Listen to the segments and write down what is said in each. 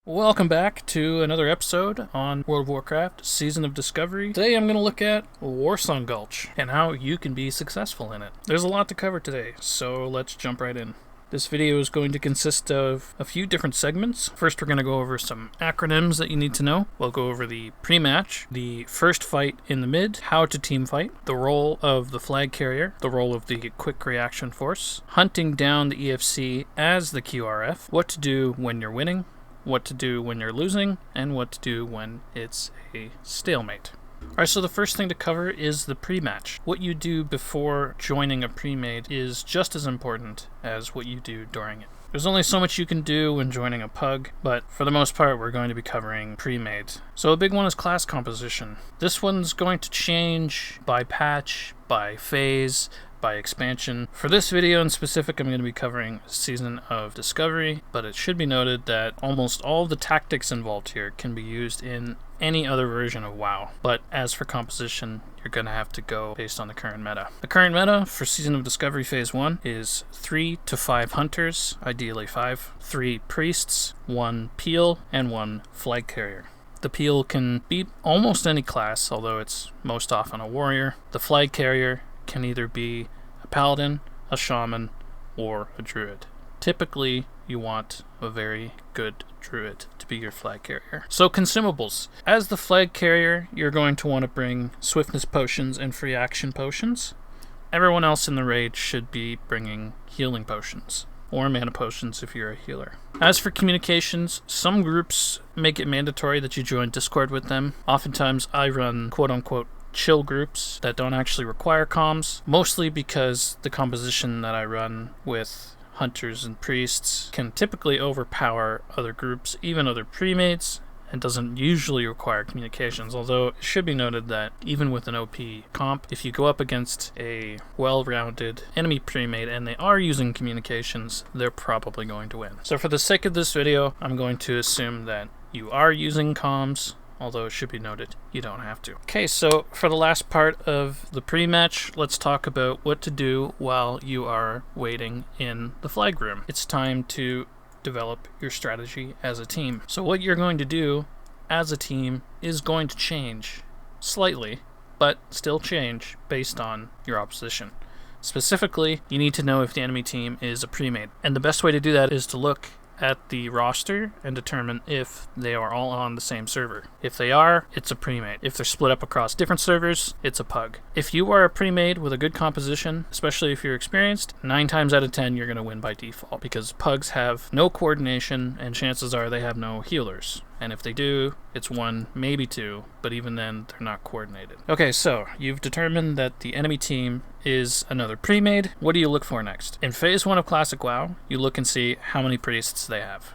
Welcome back to another episode on World of Warcraft, Season of Discovery. Today I'm going to look at Warsong Gulch and how you can be successful in it. There's a lot to cover today, so let's jump right in. This video is going to consist of a few different segments. First, we're going to go over some acronyms that you need to know. We'll go over the pre-match, the first fight in the mid, how to team fight, the role of the flag carrier, the role of the quick reaction force, hunting down the EFC as the QRF, what to do when you're winning, what to do when you're losing, and what to do when it's a stalemate. Alright, so the first thing to cover is the pre-match. What you do before joining a pre-made is just as important as what you do during it. There's only so much you can do when joining a pug, but for the most part we're going to be covering pre-mades. So a big one is class composition. This one's going to change by patch, by phase, by expansion. For this video in specific, I'm going to be covering Season of Discovery, but it should be noted that almost all of the tactics involved here can be used in any other version of WoW. But as for composition, you're going to have to go based on the current meta. The current meta for Season of Discovery Phase 1 is 3 to 5 hunters, ideally 5, 3 priests, 1 peel, and 1 flag carrier. The peel can be almost any class, although it's most often a warrior. The flag carrier can either be a paladin, a shaman, or a druid. Typically, you want a very good druid to be your flag carrier. So consumables. As the flag carrier, you're going to want to bring swiftness potions and free action potions. Everyone else in the raid should be bringing healing potions, or mana potions if you're a healer. As for communications, some groups make it mandatory that you join Discord with them. Oftentimes I run quote-unquote chill groups that don't actually require comms, mostly because the composition that I run with hunters and priests can typically overpower other groups, even other pre-mates, and doesn't usually require communications, although it should be noted that even with an OP comp, if you go up against a well-rounded enemy pre-mate and they are using communications, they're probably going to win. So for the sake of this video, I'm going to assume that you are using comms, although it should be noted you don't have to. Okay, so for the last part of the pre-match, let's talk about what to do while you are waiting in the flag room. It's time to develop your strategy as a team. So what you're going to do as a team is going to change slightly, but still change based on your opposition. Specifically, you need to know if the enemy team is a pre-made, and the best way to do that is to look at the roster and determine if they are all on the same server. If they are, it's a pre-made. If they're split up across different servers, it's a pug. If you are a pre-made with a good composition, especially if you're experienced, 9 times out of 10 you're going to win by default, because pugs have no coordination and chances are they have no healers. And if they do, it's 1, maybe 2, but even then, they're not coordinated. Okay, so you've determined that the enemy team is another pre-made. What do you look for next? In Phase 1 of Classic WoW, you look and see how many priests they have.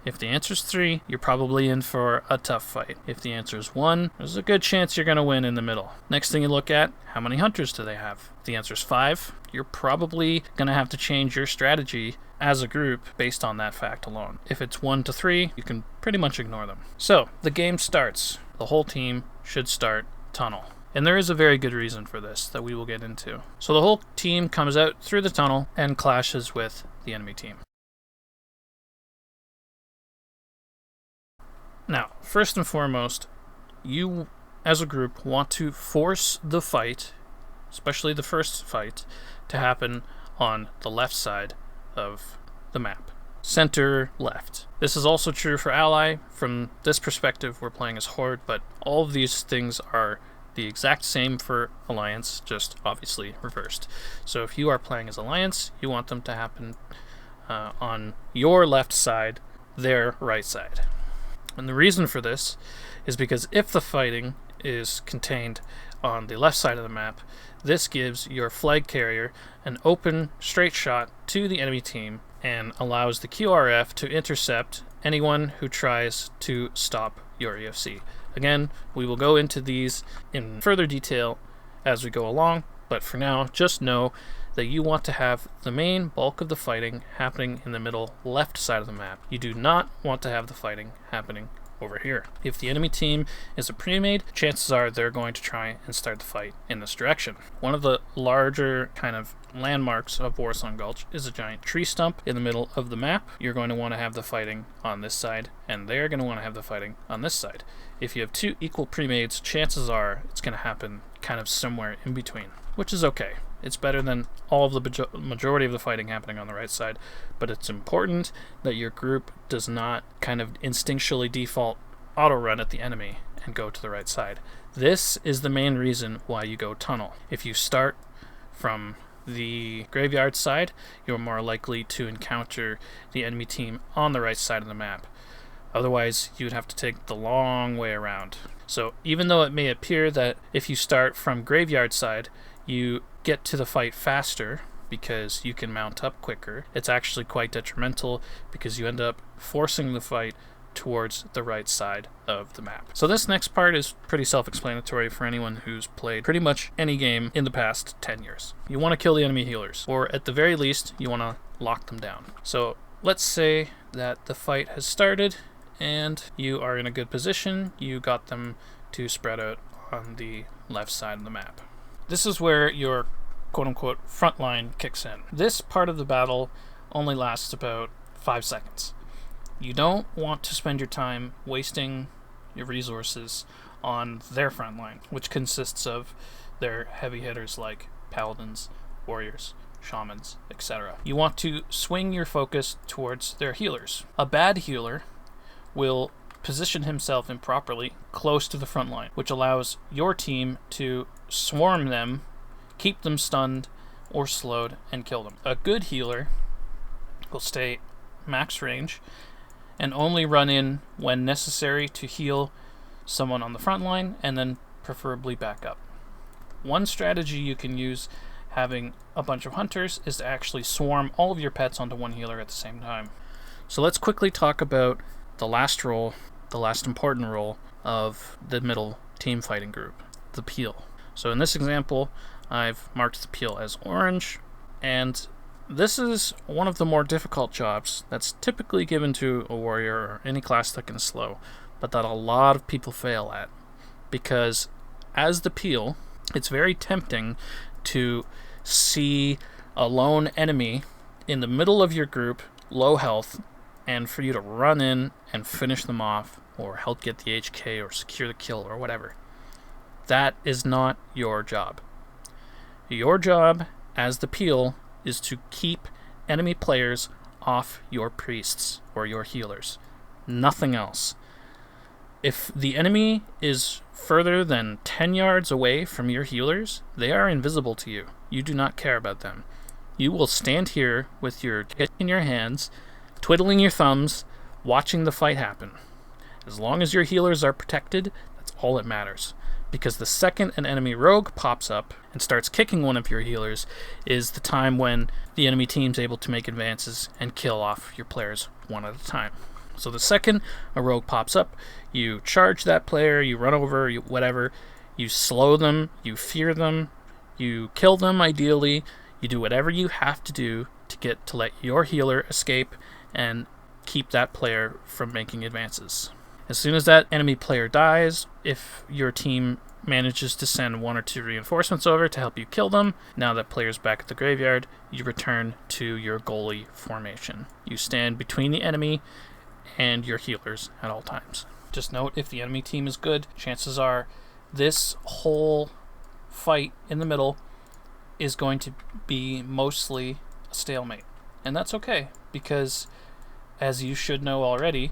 If the answer is 3, you're probably in for a tough fight. If the answer is 1, there's a good chance you're going to win in the middle. Next thing you look at, how many hunters do they have? If the answer is 5, you're probably going to have to change your strategy as a group based on that fact alone. If it's 1 to 3, you can pretty much ignore them. So, the game starts. The whole team should start tunnel. And there is a very good reason for this that we will get into. So the whole team comes out through the tunnel and clashes with the enemy team. Now, first and foremost, you as a group want to force the fight, especially the first fight, to happen on the left side of the map. Center left. This is also true for ally. From this perspective, we're playing as Horde, but all of these things are the exact same for Alliance, just obviously reversed. So if you are playing as Alliance, you want them to happen on your left side, their right side. And the reason for this is because if the fighting is contained on the left side of the map, this gives your flag carrier an open, straight shot to the enemy team and allows the QRF to intercept anyone who tries to stop your EFC. Again, we will go into these in further detail as we go along, but for now, just know that you want to have the main bulk of the fighting happening in the middle left side of the map. You do not want to have the fighting happening over here. If the enemy team is a pre-made, chances are they're going to try and start the fight in this direction. One of the larger kind of landmarks of Warsong Gulch is a giant tree stump in the middle of the map. You're going to want to have the fighting on this side, and they're going to want to have the fighting on this side. If you have two equal pre-mades, chances are it's going to happen kind of somewhere in between, which is okay. It's better than all of the majority of the fighting happening on the right side, but it's important that your group does not kind of instinctually default auto run at the enemy and go to the right side. This is the main reason why you go tunnel. If you start from the graveyard side, you're more likely to encounter the enemy team on the right side of the map. Otherwise, you would have to take the long way around. So even though it may appear that if you start from graveyard side, you get to the fight faster because you can mount up quicker, it's actually quite detrimental because you end up forcing the fight towards the right side of the map. So this next part is pretty self-explanatory for anyone who's played pretty much any game in the past 10 years. You want to kill the enemy healers, or at the very least, you want to lock them down. So let's say that the fight has started and you are in a good position. You got them to spread out on the left side of the map. This is where your quote-unquote front line kicks in. This part of the battle only lasts about 5 seconds. You don't want to spend your time wasting your resources on their front line, which consists of their heavy hitters like paladins, warriors, shamans, etc. You want to swing your focus towards their healers. A bad healer will position himself improperly close to the front line, which allows your team to swarm them, keep them stunned or slowed, and kill them. A good healer will stay max range and only run in when necessary to heal someone on the front line, and then preferably back up. One strategy you can use having a bunch of hunters is to actually swarm all of your pets onto one healer at the same time. So let's quickly talk about the last role, the last important role of the middle team fighting group, the peel. So in this example, I've marked the peel as orange, and this is one of the more difficult jobs that's typically given to a warrior or any class that can slow, but that a lot of people fail at. Because as the peel, it's very tempting to see a lone enemy in the middle of your group, low health, and for you to run in and finish them off, or help get the HK, or secure the kill, or whatever. That is not your job. Your job as the peel is to keep enemy players off your priests or your healers. Nothing else. If the enemy is further than 10 yards away from your healers, they are invisible to you. You do not care about them. You will stand here with your kit in your hands, twiddling your thumbs, watching the fight happen. As long as your healers are protected, that's all that matters. Because the second an enemy rogue pops up and starts kicking one of your healers is the time when the enemy team's able to make advances and kill off your players one at a time. So the second a rogue pops up, you charge that player, you run over, whatever, you slow them, you fear them, you kill them ideally, you do whatever you have to do to get to let your healer escape and keep that player from making advances. As soon as that enemy player dies, if your team manages to send 1 or 2 reinforcements over to help you kill them, now that player's back at the graveyard, you return to your goalie formation. You stand between the enemy and your healers at all times. Just note, if the enemy team is good, chances are this whole fight in the middle is going to be mostly a stalemate. And that's okay, because as you should know already,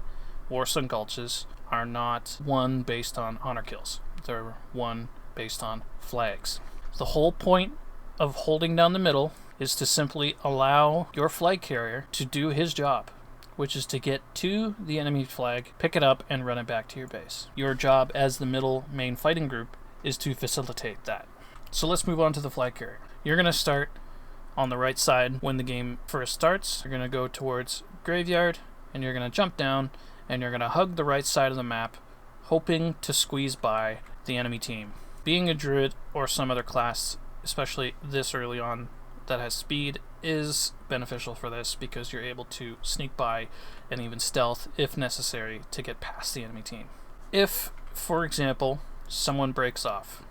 Warsong Gulches are not won based on honor kills. They're won based on flags. The whole point of holding down the middle is to simply allow your flag carrier to do his job, which is to get to the enemy flag, pick it up, and run it back to your base. Your job as the middle main fighting group is to facilitate that. So let's move on to the flag carrier. You're going to start on the right side when the game first starts. You're going to go towards graveyard, and you're going to jump down, and you're going to hug the right side of the map, hoping to squeeze by the enemy team. Being a druid or some other class, especially this early on, that has speed is beneficial for this because you're able to sneak by and even stealth if necessary to get past the enemy team. If, for example, someone breaks off,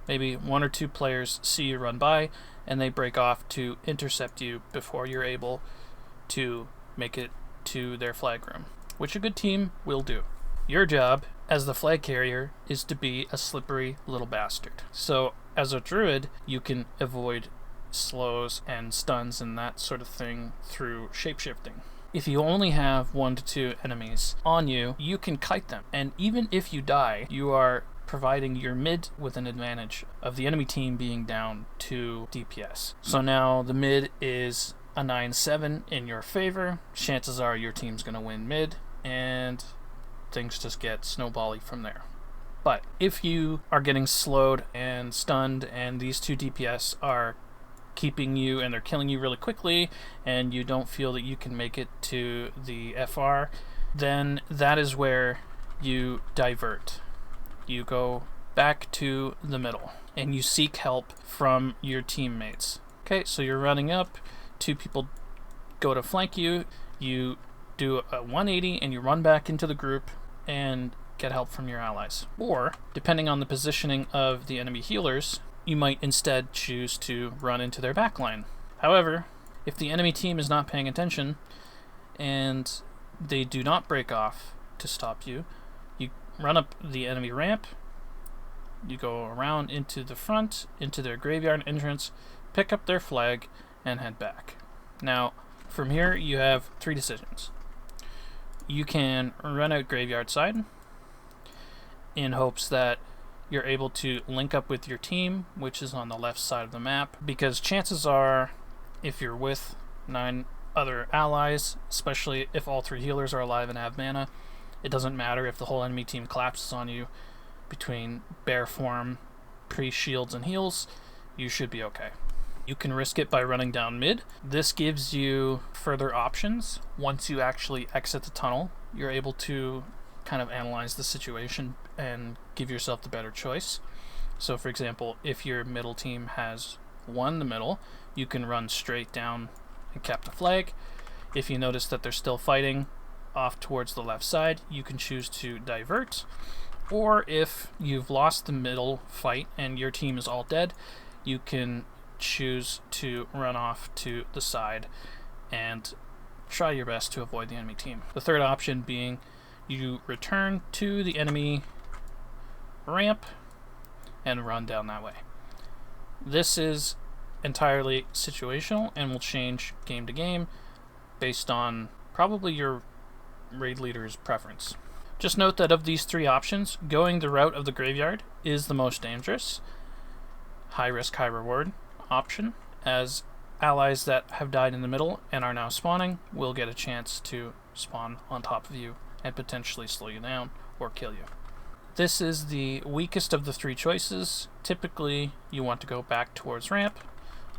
maybe 1 or 2 players see you run by and they break off to intercept you before you're able to make it to their flag room, which a good team will do. Your job as the flag carrier is to be a slippery little bastard. So as a druid, you can avoid slows and stuns and that sort of thing through shapeshifting. If you only have 1 to 2 enemies on you, you can kite them. And even if you die, you are providing your mid with an advantage of the enemy team being down 2 DPS. So now the mid is a 9-7 in your favor. Chances are your team's going to win mid, and things just get snowbally from there. But if you are getting slowed and stunned and these 2 DPS are keeping you and they're killing you really quickly and you don't feel that you can make it to the FR, then that is where you divert. You go back to the middle and you seek help from your teammates. Okay, so you're running up, 2 people go to flank you, you do a 180 and you run back into the group and get help from your allies. Or, depending on the positioning of the enemy healers, you might instead choose to run into their backline. However, if the enemy team is not paying attention and they do not break off to stop you, you run up the enemy ramp, you go around into the front, into their graveyard entrance, pick up their flag, and head back. Now, from here you have 3 decisions. You can run out graveyard side in hopes that you're able to link up with your team, which is on the left side of the map, because chances are, if you're with 9 other allies, especially if all 3 healers are alive and have mana, it doesn't matter if the whole enemy team collapses on you between bear form, pre-shields, and heals, you should be okay. You can risk it by running down mid. This gives you further options. Once you actually exit the tunnel, you're able to kind of analyze the situation and give yourself the better choice. So for example, if your middle team has won the middle, you can run straight down and cap the flag. If you notice that they're still fighting off towards the left side, you can choose to divert. Or if you've lost the middle fight and your team is all dead, you can choose to run off to the side and try your best to avoid the enemy team. The third option being you return to the enemy ramp and run down that way. This is entirely situational and will change game to game based on probably your raid leader's preference. Just note that of these 3 options, going the route of the graveyard is the most dangerous, high risk, high reward option, as allies that have died in the middle and are now spawning will get a chance to spawn on top of you and potentially slow you down or kill you. This is the weakest of the 3 choices. Typically, you want to go back towards ramp,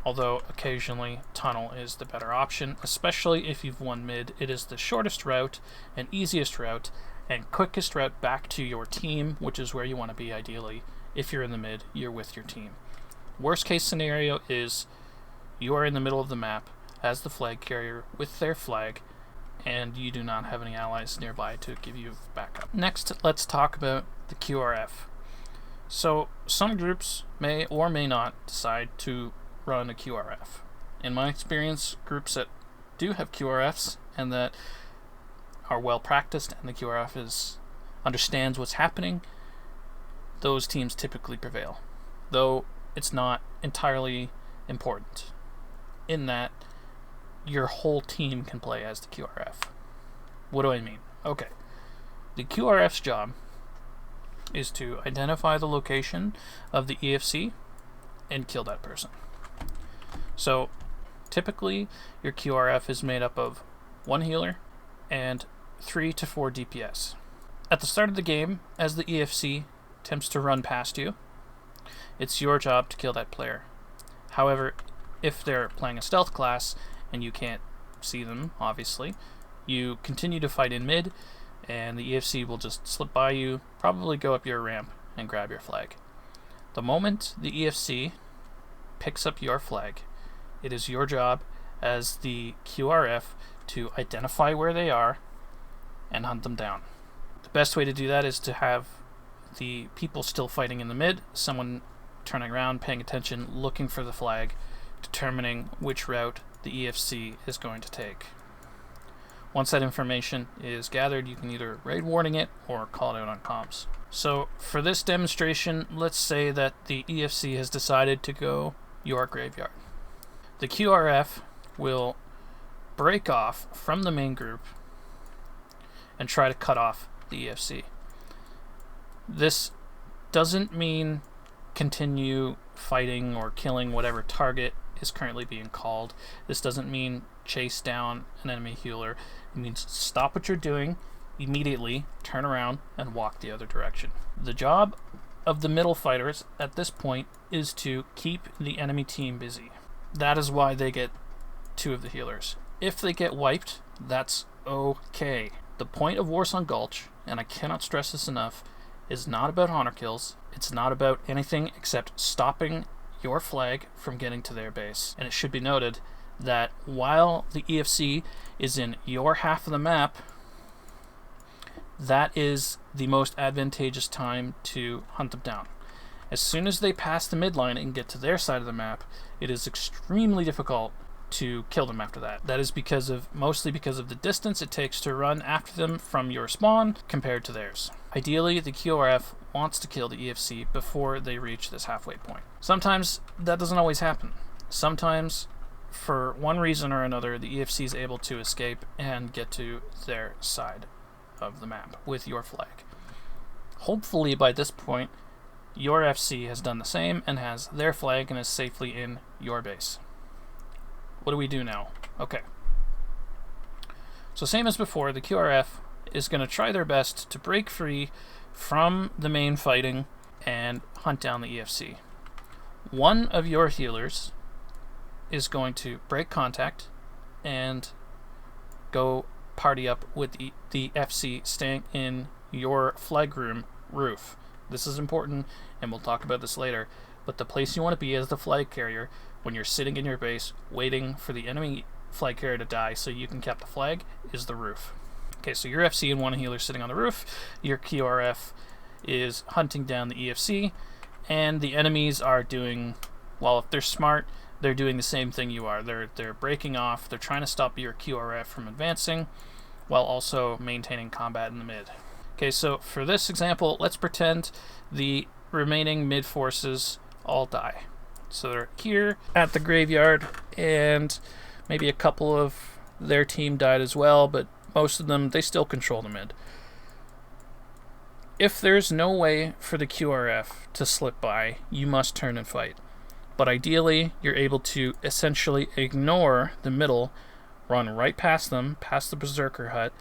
although occasionally tunnel is the better option, especially if you've won mid. It is the shortest route and easiest route and quickest route back to your team, which is where you want to be ideally. If you're in the mid, you're with your team. Worst case scenario is you are in the middle of the map as the flag carrier with their flag, and you do not have any allies nearby to give you backup. Next, let's talk about the QRF. So some groups may or may not decide to run a QRF. In my experience, groups that do have QRFs and that are well practiced and the QRF understands what's happening, those teams typically prevail. Though it's not entirely important in that your whole team can play as the QRF. What do I mean? Okay. The QRF's job is to identify the location of the EFC and kill that person. So typically your QRF is made up of 1 healer and 3 to 4 DPS. At the start of the game, as the EFC attempts to run past you, it's your job to kill that player. However, if they're playing a stealth class and you can't see them, obviously, you continue to fight in mid, and the EFC will just slip by you, probably go up your ramp, and grab your flag. The moment the EFC picks up your flag, It is your job as the QRF to identify where they are and hunt them down. The best way to do that is to have the people still fighting in the mid, someone turning around, paying attention, looking for the flag, determining which route the EFC is going to take. Once that information is gathered, you can either raid warning it or call it out on comms. So for this demonstration, let's say that the EFC has decided to go your graveyard. The QRF will break off from the main group and try to cut off the EFC. This doesn't mean continue fighting or killing whatever target is currently being called. This doesn't mean chase down an enemy healer. It means stop what you're doing immediately, turn around, and walk the other direction. The job of the middle fighters at this point is to keep the enemy team busy. That is why they get 2 of the healers. If they get wiped, that's okay. The point of Warsong Gulch, and I cannot stress this enough, is not about honor kills. It's not about anything except stopping your flag from getting to their base. And it should be noted that while the EFC is in your half of the map, that is the most advantageous time to hunt them down. As soon as they pass the midline and get to their side of the map, it is extremely difficult to kill them after that. That is mostly because of the distance it takes to run after them from your spawn compared to theirs. Ideally, the QRF wants to kill the EFC before they reach this halfway point. Sometimes that doesn't always happen. Sometimes, for one reason or another, the EFC is able to escape and get to their side of the map with your flag. Hopefully by this point, your FC has done the same and has their flag and is safely in your base. What do we do now? Okay. So same as before, the QRF is going to try their best to break free from the main fighting and hunt down the EFC. One of your healers is going to break contact and go party up with the FC staying in your flag room roof. This is important, and we'll talk about this later, but the place you want to be as the flag carrier when you're sitting in your base waiting for the enemy flag carrier to die so you can cap the flag is the roof. Okay, so your FC and one healer sitting on the roof, your QRF is hunting down the EFC, and the enemies are doing, well, if they're smart, they're doing the same thing you are. They're breaking off, they're trying to stop your QRF from advancing while also maintaining combat in the mid. Okay, so for this example, let's pretend the remaining mid forces all die. So they're here at the graveyard, and maybe a couple of their team died as well, but most of them, they still control the mid. If there's no way for the QRF to slip by, you must turn and fight. But ideally, you're able to essentially ignore the middle, run right past them, past the Berserker hut,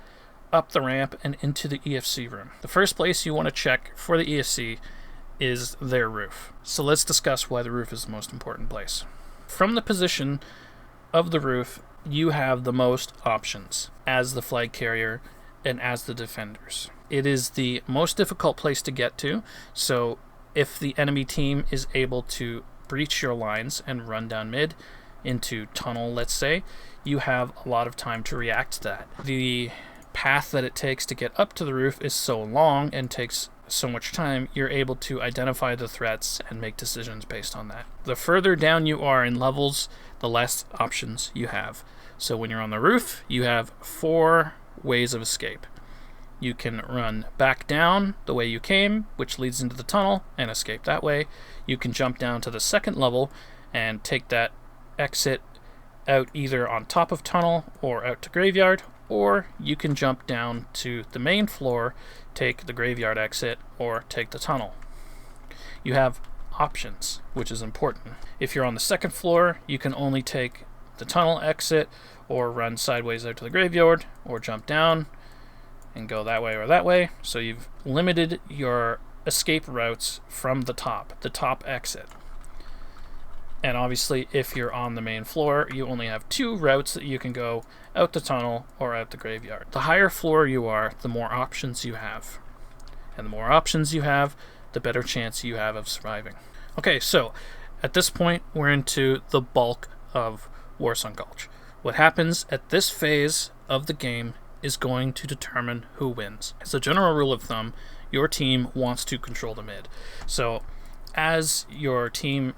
up the ramp, and into the EFC room. The first place you want to check for the EFC is their roof. So let's discuss why the roof is the most important place. From the position of the roof, you have the most options as the flag carrier and as the defenders. It is the most difficult place to get to, so if the enemy team is able to breach your lines and run down mid into tunnel, let's say, you have a lot of time to react to that. The path that it takes to get up to the roof is so long and takes so much time, you're able to identify the threats and make decisions based on that. The further down you are in levels, the less options you have. So when you're on the roof, you have 4 ways of escape. You can run back down the way you came, which leads into the tunnel, and escape that way. You can jump down to the second level and take that exit out either on top of tunnel or out to graveyard, or you can jump down to the main floor, take the graveyard exit, or take the tunnel. You have options, which is important. If you're on the second floor, you can only take the tunnel exit, or run sideways out to the graveyard, or jump down and go that way or that way. So you've limited your escape routes from the top exit. And obviously, if you're on the main floor, you only have 2 routes that you can go: out the tunnel or out the graveyard. The higher floor you are, the more options you have. And the more options you have, the better chance you have of surviving. Okay, so at this point, we're into the bulk of Warsong Gulch. What happens at this phase of the game is going to determine who wins. As a general rule of thumb, your team wants to control the mid. So as your team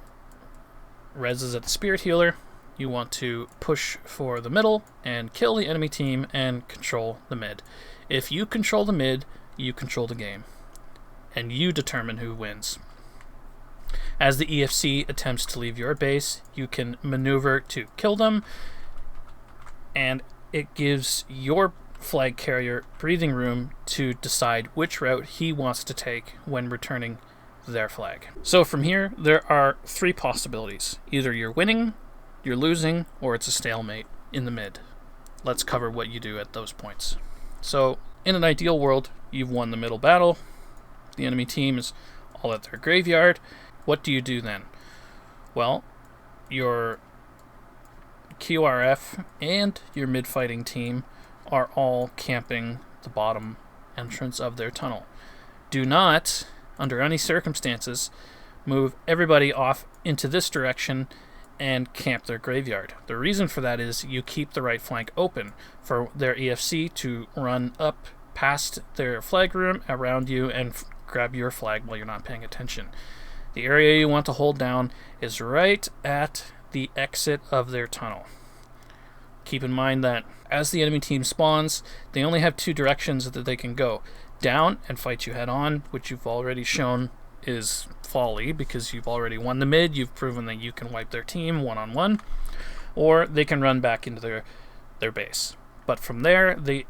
reses at the Spirit Healer, you want to push for the middle and kill the enemy team and control the mid. If you control the mid, you control the game, and you determine who wins. As the EFC attempts to leave your base, you can maneuver to kill them, and it gives your flag carrier breathing room to decide which route he wants to take when returning their flag. So from here, there are three possibilities. Either you're winning, you're losing, or it's a stalemate in the mid. Let's cover what you do at those points. So in an ideal world, you've won the middle battle. The enemy team is all at their graveyard. What do you do then? Well, your QRF and your mid-fighting team are all camping the bottom entrance of their tunnel. Do not, under any circumstances, move everybody off into this direction and camp their graveyard. The reason for that is you keep the right flank open for their EFC to run up past their flag room around you and grab your flag while you're not paying attention. The area you want to hold down is right at the exit of their tunnel. Keep in mind that as the enemy team spawns, they only have two directions that they can go. Down and fight you head on, which you've already shown is folly because you've already won the mid, you've proven that you can wipe their team one-on-one, or they can run back into their base. But from there, the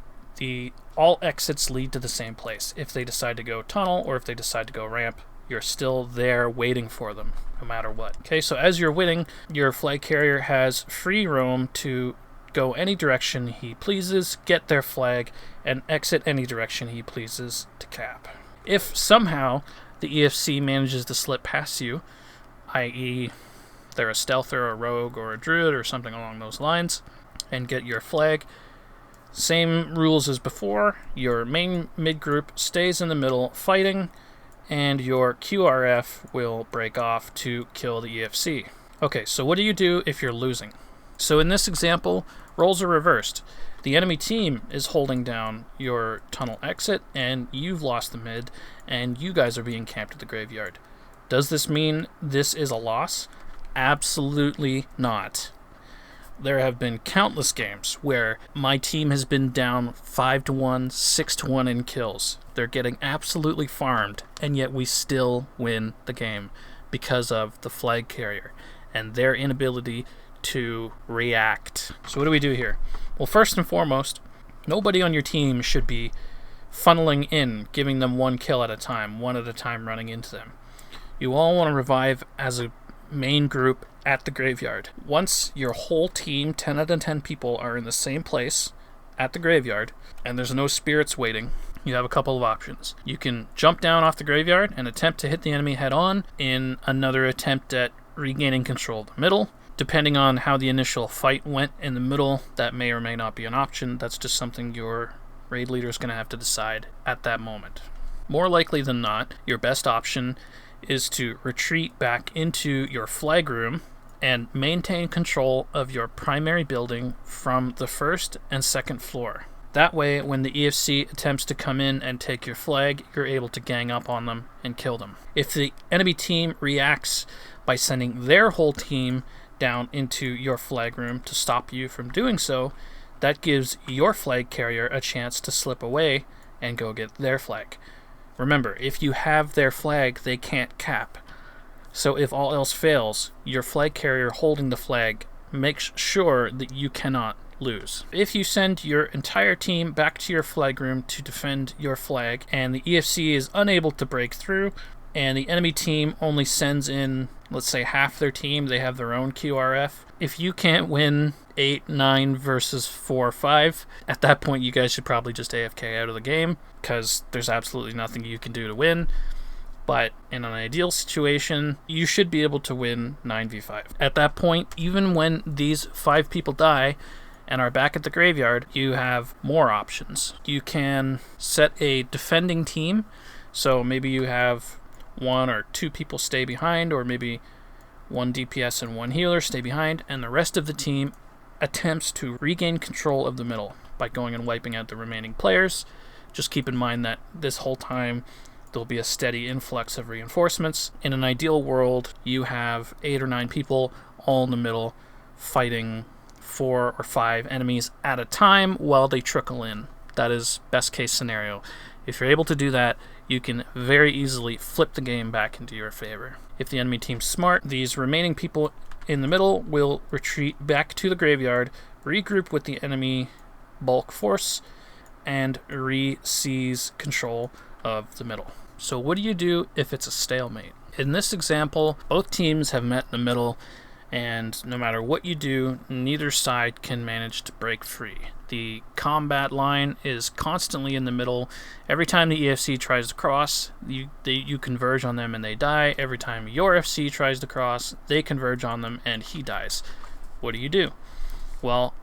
all exits lead to the same place. If they decide to go tunnel or if they decide to go ramp, you're still there waiting for them, no matter what. Okay, so as you're winning, your flag carrier has free roam to go any direction he pleases, get their flag, and exit any direction he pleases to cap. If somehow the EFC manages to slip past you, i.e. they're a stealther, a rogue, or a druid, or something along those lines, and get your flag, same rules as before. Your main mid group stays in the middle fighting, and your QRF will break off to kill the EFC. Okay, so what do you do if you're losing? So in this example, roles are reversed. The enemy team is holding down your tunnel exit, and you've lost the mid, and you guys are being camped at the graveyard. Does this mean this is a loss? Absolutely not. There have been countless games where my team has been down 5-1, 6-1 in kills. They're getting absolutely farmed, and yet we still win the game because of the flag carrier and their inability to react. So what do we do here? Well, first and foremost, nobody on your team should be funneling in, giving them one kill at a time, one at a time running into them. You all want to revive as a main group at the graveyard. Once your whole team, 10 out of 10 people, are in the same place at the graveyard, and there's no spirits waiting, you have a couple of options. You can jump down off the graveyard and attempt to hit the enemy head on in another attempt at regaining control of the middle. Depending on how the initial fight went in the middle, that may or may not be an option. That's just something your raid leader is going to have to decide at that moment. More likely than not, your best option is to retreat back into your flag room and maintain control of your primary building from the first and second floor. That way, when the EFC attempts to come in and take your flag, you're able to gang up on them and kill them. If the enemy team reacts by sending their whole team down into your flag room to stop you from doing so, that gives your flag carrier a chance to slip away and go get their flag. Remember, if you have their flag, they can't cap. So if all else fails, your flag carrier holding the flag makes sure that you cannot lose. If you send your entire team back to your flag room to defend your flag, and the EFC is unable to break through, and the enemy team only sends in, let's say, half their team, they have their own QRF. If you can't win 8-9 versus 4-5, at that point you guys should probably just AFK out of the game, because there's absolutely nothing you can do to win. But in an ideal situation, you should be able to win 9v5. At that point, even when these 5 people die and are back at the graveyard, you have more options. You can set a defending team, so maybe you have 1 or 2 people stay behind, or maybe 1 DPS and 1 healer stay behind, and the rest of the team attempts to regain control of the middle by going and wiping out the remaining players. Just keep in mind that this whole time there'll be a steady influx of reinforcements. In an ideal world, you have 8 or 9 people all in the middle fighting 4 or 5 enemies at a time while they trickle in. That is best case scenario. If you're able to do that, you can very easily flip the game back into your favor. If the enemy team's smart, these remaining people in the middle will retreat back to the graveyard, regroup with the enemy bulk force, and re-seize control of the middle. So what do you do if it's a stalemate? In this example, both teams have met in the middle, and no matter what you do, neither side can manage to break free. The combat line is constantly in the middle. Every time the EFC tries to cross, you converge on them and they die. Every time your FC tries to cross, they converge on them and he dies. What do you do? Well,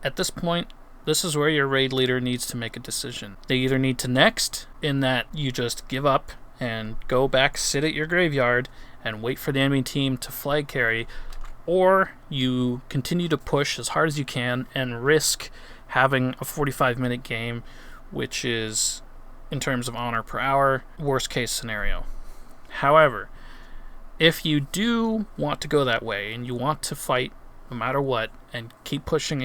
at this point, this is where your raid leader needs to make a decision. They either need to next, in that you just give up and go back, sit at your graveyard, and wait for the enemy team to flag carry, or you continue to push as hard as you can and risk having a 45-minute game, which is, in terms of honor per hour, worst case scenario. However, if you do want to go that way and you want to fight no matter what and keep pushing,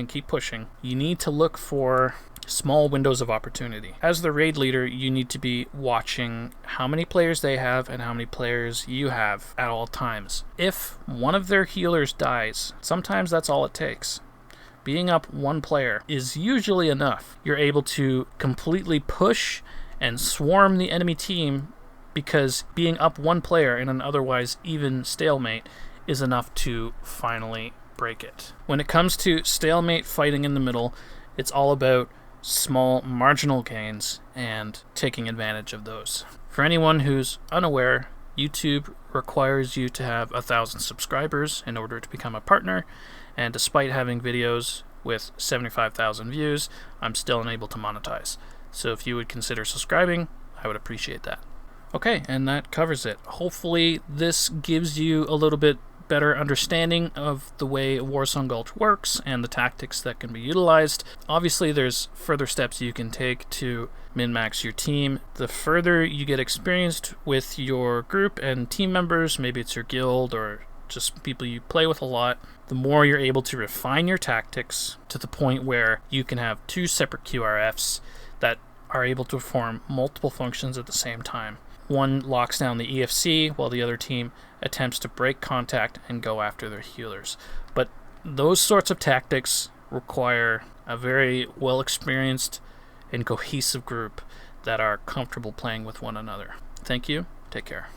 you need to look for small windows of opportunity. As the raid leader, you need to be watching how many players they have and how many players you have at all times. If one of their healers dies, sometimes that's all it takes. Being up one player is usually enough. You're able to completely push and swarm the enemy team, because being up one player in an otherwise even stalemate is enough to finally break it. When it comes to stalemate fighting in the middle, it's all about small marginal gains and taking advantage of those. For anyone who's unaware, YouTube requires you to have 1,000 subscribers in order to become a partner, and despite having videos with 75,000 views, I'm still unable to monetize. So if you would consider subscribing, I would appreciate that. Okay, and that covers it. Hopefully this gives you a little bit better understanding of the way Warsong Gulch works and the tactics that can be utilized. Obviously, there's further steps you can take to min-max your team. The further you get experienced with your group and team members, maybe it's your guild or just people you play with a lot, the more you're able to refine your tactics to the point where you can have 2 separate QRFs that are able to perform multiple functions at the same time. One locks down the EFC while the other team attempts to break contact and go after their healers. But those sorts of tactics require a very well experienced and cohesive group that are comfortable playing with one another. Thank you. Take care.